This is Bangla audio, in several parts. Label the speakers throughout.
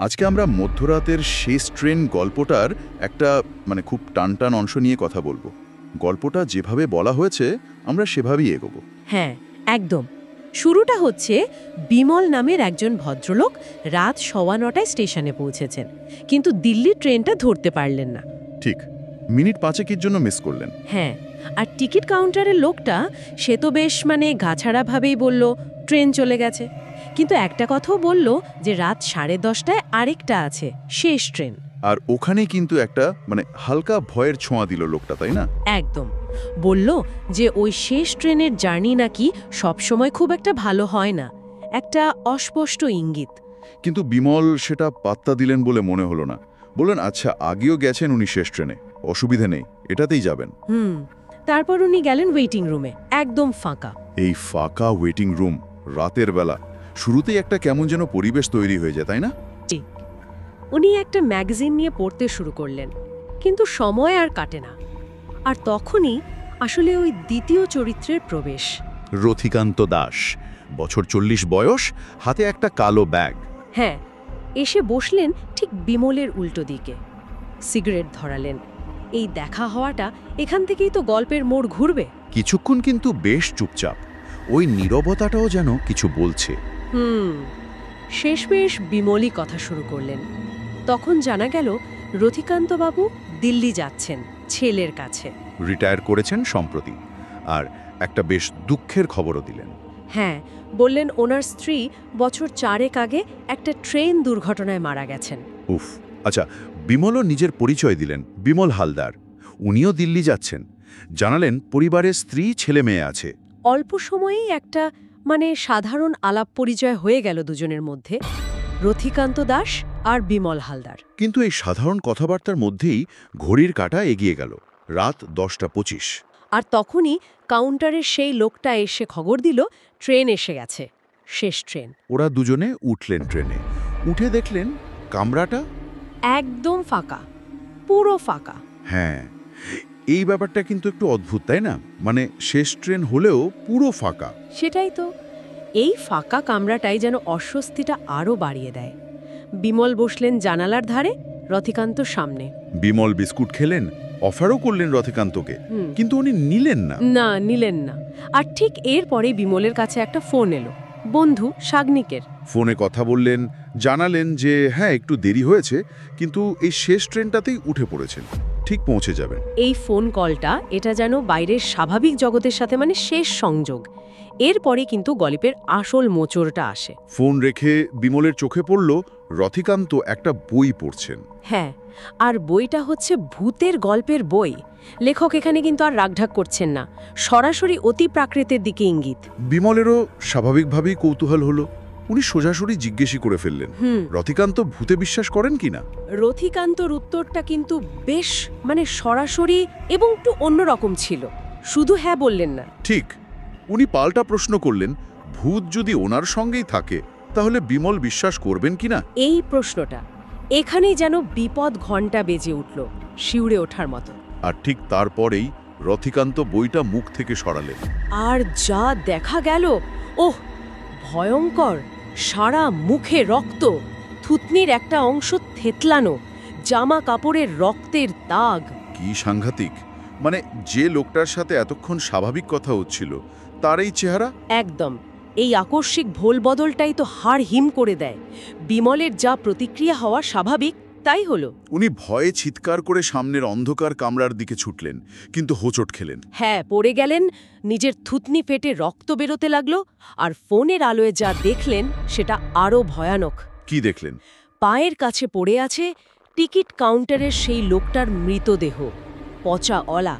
Speaker 1: আজকে আমরা মধ্যরাতের শেষ ট্রেন গল্পটার একটা খুব টানটান অংশ নিয়ে কথা বলবো। গল্পটা যেভাবে বলা হয়েছে আমরা সেভাবেই এগোবো।
Speaker 2: হ্যাঁ, একদম। শুরুটা হচ্ছে বিমল নামের একজন ভদ্রলোক রাত 9:15টায় স্টেশনে পৌঁছেছেন, কিন্তু দিল্লির ট্রেনটা ধরতে পারলেন না।
Speaker 1: ঠিক মিনিট 5-এর জন্য মিস করলেন।
Speaker 2: হ্যাঁ, আর টিকিট কাউন্টারের লোকটা সে তো বেশ গাছাড়াভাবেই বলল ট্রেন চলে গেছে, কিন্তু একটা কথাও বলল যে রাত 10:30টায় আরেকটা আছে, শেষ ট্রেন।
Speaker 1: আর ওখানেই কিন্তু একটা হালকা ভয়ের ছোঁয়া দিল লোকটা, তাই না?
Speaker 2: একদম। বলল যে ওই শেষ ট্রেনের জার্নি নাকি সবসময় খুব একটা ভালো হয় না, একটা অস্পষ্ট ইঙ্গিত।
Speaker 1: কিন্তু বিমল সেটা পাত্তা দিলেন বলে মনে হলো না। বললেন, আচ্ছা, আগেও গেছেন উনি শেষ ট্রেনে, অসুবিধা নেই, এটাতেই যাবেন।
Speaker 2: তারপর উনি গেলেন ওয়েটিং রুমে, একদম ফাঁকা।
Speaker 1: এই ফাঁকা ওয়েটিং রুম রাতের বেলা, শুরুতেই একটা কেমন যেন পরিবেশ তৈরি হয়ে যায়, তাই না?
Speaker 2: উনি একটা ম্যাগাজিন নিয়ে পড়তে শুরু করলেন, কিন্তু সময় আর কাটে না। আর তখনই আসলে ওই দ্বিতীয় চরিত্রের প্রবেশ।
Speaker 1: রথিকান্ত দাস, বছর 40 বয়স, হাতে একটা কালো ব্যাগ।
Speaker 2: হ্যাঁ, এসে বসলেন ঠিক বিমলের উল্টো দিকে, সিগারেট ধরালেন। এই দেখা হওয়াটা, এখান থেকেই তো গল্পের মোড় ঘুরবে।
Speaker 1: কিছুক্ষণ কিন্তু বেশ চুপচাপ, ওই নীরবতাটাও যেন কিছু বলছে।
Speaker 2: শেষমেশ বিমলই কথা শুরু করলেন। তখন জানা গেল রথিকান্তবাবু দিল্লি যাচ্ছেন ছেলের কাছে।
Speaker 1: রিটায়ার করেছেন সম্প্রতি, আর একটা বেশ দুঃখের খবরও দিলেন।
Speaker 2: হ্যাঁ, বললেন ওনার স্ত্রী বছর 4 আগে একটা ট্রেন দুর্ঘটনায় মারা গেছেন।
Speaker 1: উফ। আচ্ছা, বিমলও নিজের পরিচয় দিলেন, বিমল হালদার। উনিও দিল্লি যাচ্ছেন। জানালেন পরিবারের স্ত্রী ছেলে মেয়ে আছে।
Speaker 2: অল্প সময়েই একটা সাধারণ আলাপ পরিচয় হয়ে গেল দুজনের মধ্যে, রথিকান্ত দাস আর বিমল হালদার।
Speaker 1: কিন্তু এই সাধারণ কথাবার্তার মধ্যেই ঘড়ির কাঁটা এগিয়ে গেল, রাত 10:25।
Speaker 2: আর তখনই কাউন্টারের সেই লোকটা এসে খবর দিল ট্রেন এসে গেছে, শেষ ট্রেন।
Speaker 1: ওরা দুজনে উঠলেন ট্রেনে। উঠে দেখলেন কামরাটা
Speaker 2: একদম ফাঁকা, পুরো ফাঁকা।
Speaker 1: হ্যাঁ, এই ব্যাপারটা কিন্তু একটু অদ্ভুত, তাই না? শেষ ট্রেন হলেও পুরো ফাঁকা।
Speaker 2: সেটাই তো, এই ফাঁকা কামরাটাই যেন অস্বস্তিটা আরও বাড়িয়ে দেয়। বিমল বসলেন জানালার ধারে, রথিকান্ত সামনে।
Speaker 1: বিমল বিস্কুট খেলেন, অফারও করলেন রথিকান্তকে, কিন্তু উনি নিলেন না।
Speaker 2: নিলেন না। আর ঠিক এরপরেই বিমলের কাছে একটা ফোন এলো, বন্ধু শাগনিকের।
Speaker 1: ফোনে কথা বললেন, জানালেন যে হ্যাঁ, একটু দেরি হয়েছে, কিন্তু এই শেষ ট্রেনটাতেই উঠে পড়েছেন, ঠিক পৌঁছে যাবেন।
Speaker 2: এই ফোন কলটা, এটা যেন বাইরের স্বাভাবিক জগতের সাথে শেষ সংযোগ। এরপরে কিন্তু গল্পের আসল মোচড়টা আসে।
Speaker 1: ফোন রেখে বিমলের চোখে পড়ল রথিকান্ত একটা বই পড়ছেন।
Speaker 2: হ্যাঁ, আর বইটা হচ্ছে ভূতের গল্পের বই। লেখক এখানে কিন্তু আর রাগঢাক করছেন না, সরাসরি অতি প্রাকৃতের দিকে ইঙ্গিত।
Speaker 1: বিমলেরও স্বাভাবিকভাবেই কৌতূহল হলো। উনি সোজাসুরি জিজ্ঞেসই করে ফেললেন, রথিকান্ত ভূতে বিশ্বাস করেন কিনা?
Speaker 2: রথিকান্তর উত্তরটা কিন্তু বেশ সরাসরি এবং একটু অন্যরকম ছিল। শুধু হ্যাঁ বললেন না।
Speaker 1: ঠিক, উনি পাল্টা প্রশ্ন করলেন, ভূত যদি ওনার সঙ্গেই থাকে তাহলে বিমল বিশ্বাস করবেন কিনা?
Speaker 2: এই প্রশ্নটা এখানেই যেন বিপদ ঘণ্টা বেজে উঠল, শিউরে ওঠার মতো।
Speaker 1: আর ঠিক তারপরেই রথিকান্ত বইটা মুখ থেকে সরালেন।
Speaker 2: আর যা দেখা গেল, ওহ ভয়ঙ্কর! সারা মুখে রক্ত, থুতনির একটা অংশ থেতলানো, জামা কাপড়ের রক্তের দাগ।
Speaker 1: কি সাংঘাতিক! যে লোকটার সাথে এতক্ষণ স্বাভাবিক কথা হচ্ছিল, তার এই চেহারা।
Speaker 2: একদম। এই আকস্মিক ভোল বদলটাই তো হাড় হিম করে দেয়। বিমলের যা প্রতিক্রিয়া হওয়া স্বাভাবিক, তাই হলো।
Speaker 1: উনি ভয়ে চিৎকার করে সামনের অন্ধকার কামরার দিকে ছুটলেন, কিন্তু হোঁচট খেলেন।
Speaker 2: হ্যাঁ, পড়ে গেলেন। নিজের থুতনি ফেটে রক্ত বেরোতে লাগলো। আর ফোনের আলোয় যা দেখলেন সেটা আরও ভয়ানক।
Speaker 1: কি দেখলেন?
Speaker 2: পায়ের কাছে পড়ে আছে টিকিট কাউন্টারের সেই লোকটার মৃতদেহ, পচা অলা।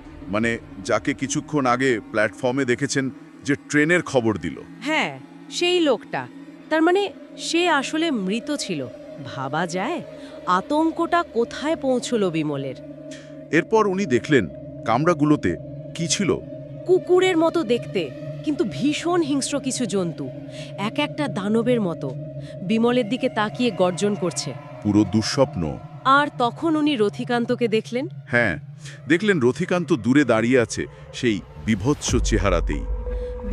Speaker 1: যাকে কিছুক্ষণ আগে প্ল্যাটফর্মে দেখেছেন, যে ট্রেনের খবর দিল।
Speaker 2: হ্যাঁ, সেই লোকটা। তার সে আসলে মৃত ছিল। ভাবা যায় আতঙ্কটা কোথায় পৌঁছলো বিমলের।
Speaker 1: এরপর উনি দেখলেন কামরাগুলোতে কি ছিল?
Speaker 2: কুকুরের মতো দেখতে, কিন্তু ভীষণ হিংস্র কিছু জন্তু, এক একটা দানবের মতো, বিমলের দিকে তাকিয়ে গর্জন করছে।
Speaker 1: পুরো দুঃস্বপ্ন।
Speaker 2: আর তখন উনি রথিকান্তকে দেখলেন।
Speaker 1: হ্যাঁ, দেখলেন রথিকান্ত দূরে দাঁড়িয়ে আছে, সেই বিভৎস চেহারাতেই।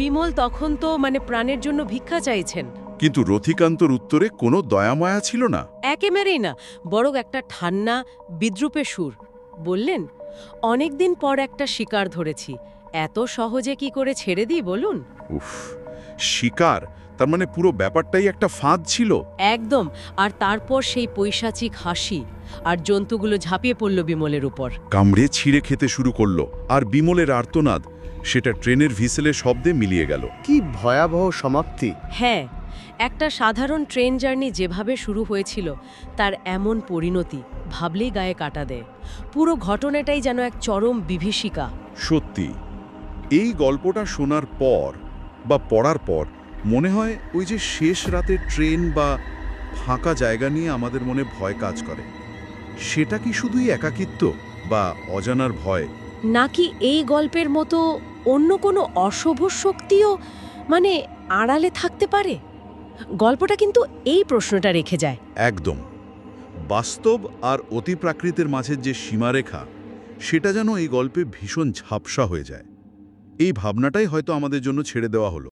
Speaker 2: বিমল তখন তো প্রাণের জন্য ভিক্ষা চাইছেন।
Speaker 1: কিন্তু রথিকান্তর উত্তরে কোনো দয়াময়া ছিল না।
Speaker 2: একেবারেই না, বরং একটা ঠান্ডা বিদ্রূপে সুর। বললেন, অনেকদিন পর একটা শিকার ধরেছি, এত সহজে কি করে ছেড়ে দিই বলুন?
Speaker 1: উফ, শিকার, তার মানে পুরো ব্যাপারটাই একটা ফাঁদ ছিল।
Speaker 2: একদম। আর তারপর সেই পৈশাচিক হাসি, আর জন্তুগুলো ঝাঁপিয়ে পড়ল বিমলের উপর।
Speaker 1: কামড়ে ছিঁড়ে খেতে শুরু করলো, আর বিমলের আর্তনাদ সেটা ট্রেনের ভিসেলের শব্দে মিলিয়ে গেল।
Speaker 3: কি ভয়াবহ সমাপ্তি!
Speaker 2: হ্যাঁ, একটা সাধারণ ট্রেন জার্নি যেভাবে শুরু হয়েছিল তার এমন পরিণতি ভাবলেই গায়ে কাটা দেয়। পুরো ঘটনাটাই যেন এক চরম বিভীষিকা।
Speaker 1: সত্যি, এই গল্পটা শোনার পর বা পড়ার পর মনে হয় ওই যে শেষ রাতে ট্রেন বা ফাঁকা জায়গা নিয়ে আমাদের মনে ভয় কাজ করে, সেটা কি শুধুই একাকিত্ব বা অজানার ভয়,
Speaker 2: নাকি এই গল্পের মতো অন্য কোনো অশুভ শক্তিও মানে আড়ালে থাকতে পারে? গল্পটা কিন্তু এই প্রশ্নটা রেখে যায়।
Speaker 1: একদম। বাস্তব আর অতিপ্রাকৃতের মাঝের যে সীমারেখা, সেটা যেন এই গল্পে ভীষণ ঝাপসা হয়ে যায়। এই ভাবনাটাই হয়তো আমাদের জন্য ছেড়ে দেওয়া হলো।